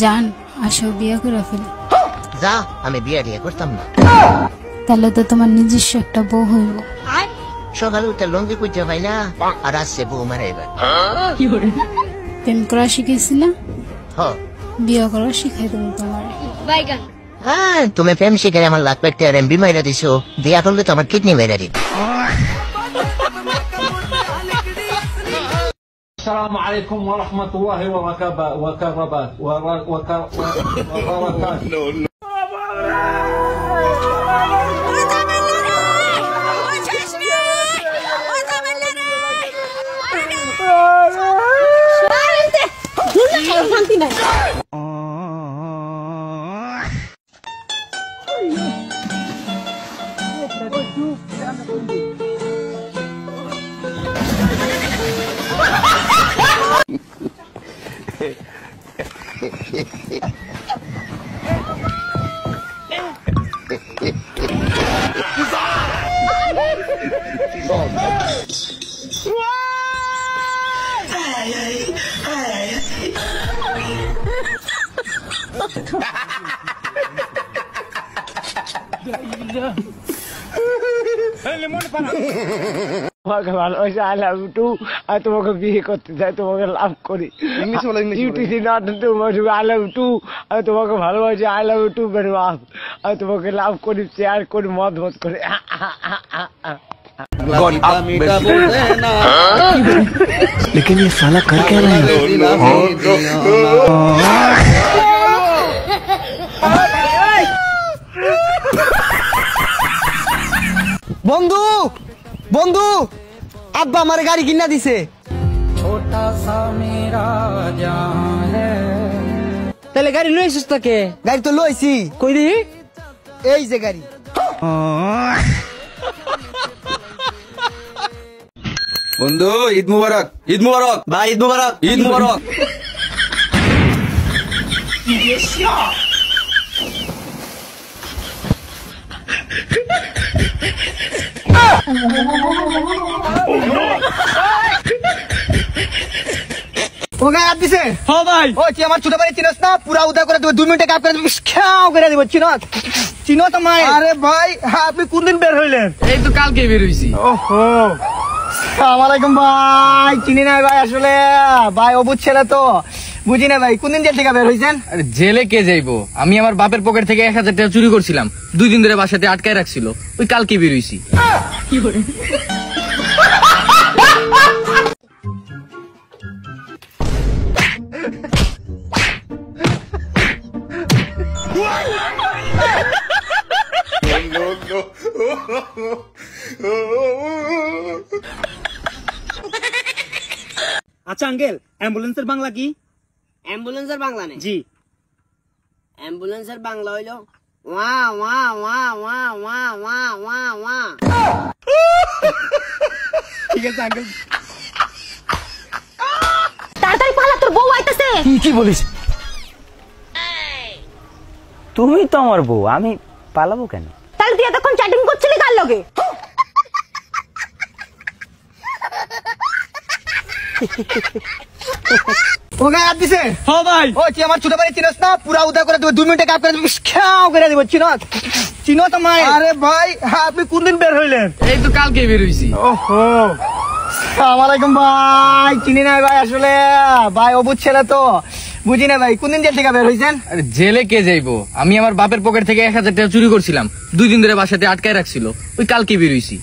জান আসো বিয়ে করে ফেলি। যা, আমি বিয়ে দিয়ে করতাম না। তাহলে তো তোমার নিজস্ব একটা বউ হইব। সকালে উঠে লঙ্গি কুইতে পাই না, আর আসছে বউ মারাইবার। প্রেম করা শিখেছি না, হ, বিয়ে করা শিখাই দেবো তোমার। হ্যাঁ, তুমি প্রেম শিখে আমার লাখ পেটে আর এমবি মাইরা দিছো, বিয়া করলে তো আমার কিডনি মাইরা দিবে। السلام عليكم ورحمة الله وبركاته. তোমাকে ভালোবাসি, আই লাভ ইউ টু। আর তোমাকে বিয়ে করতে চাই, তোমাকে লাভ করি। ইউটিসি not too much, I love you too. আর তোমাকে ভালোবাসি, I love you too very much. আর তোমাকে লাভ করি, শেয়ার করি, মত মত করে। लेकिन ये साला कर क्या रहा है? বন্ধু বন্ধু, আব্বা আমার গাড়ি কিনা দিছে। তাহলে গাড়ি লইছিস তাকে? গাড়ি তো লইছি। কই দি? এই যে গাড়ি। বন্ধু, ঈদ মুবারক। ঈদ মুবারক ভাই, ঈদ মুবারক। ঈদ মুবারক। ও গায়ে হাত দিছে? হ্যাঁ ভাই। ও তুই আমার ছোট ভাই চিনস না? পুরা উদা করে দেবো, 2 মিনিটে কাপ করে দেবো, খেয়াও করে দেবো। চিনো তো মাই? আরে ভাই, আপনি কোন দিন বের হইলেন? এই তো কালকে বের হইছি। ওহো, আসসালামু আলাইকুম ভাই। চিনি না ভাই, আসলে ভাই অবুঝ ছেলে তো, বুঝি না ভাই। কোন দিন জেল থেকে বের হইছেন? আরে জেলে কে যাইবো? আমি আমার বাপের পকেট থেকে 1000 টাকা চুরি করছিলাম, 2 দিন ধরে বাসাতে আটকায় রাখছিল, ওই কালকে বের হইছি। আচ্ছা আঙ্কেল, অ্যাম্বুলেন্সের বাংলা কি? অ্যাম্বুলেন্সের বাংলা নেই জি। অ্যাম্বুলেন্সের বাংলা হইলো ওয়া ওয়া ওয়া ওয়া ওয়া ওয়া ওয়া ওয়া। ঠিক আছে আঙ্কেল। তাড়াতাড়ি পালা, তোর বউ আইতাছে। কি বলিস? তুমি তো আমার বউ, আমি পালাবো কেন? তাহলে তুই এতক্ষণ চ্যাটিং করছিলি কার লগে? ও গায়ে হাত দিছে? হ্যাঁ ভাই। ও তুই আমার ছোট ভাই চিনস না? পুরা উদা করে দেবো, 2 মিনিটে কাপ করে দেবো, খেয়াও করে দেবো। চিনো তো মাই? আরে ভাই, আপনি কোন দিন বের হইলেন? এই তো কালকে বের হইছি। ওহো, আসসালামু আলাইকুম ভাই। চিনি না ভাই, আসলে ভাই অবুঝ ছেলে তো, বুঝি না ভাই। কোন দিন জেল থেকে বের হইছেন? আরে জেলে কে যাইবো? আমি আমার বাপের পকেট থেকে 1000 টাকা চুরি করছিলাম, 2 দিন ধরে বাসাতে আটকায় রাখছিল, ওই কালকে বের হইছি।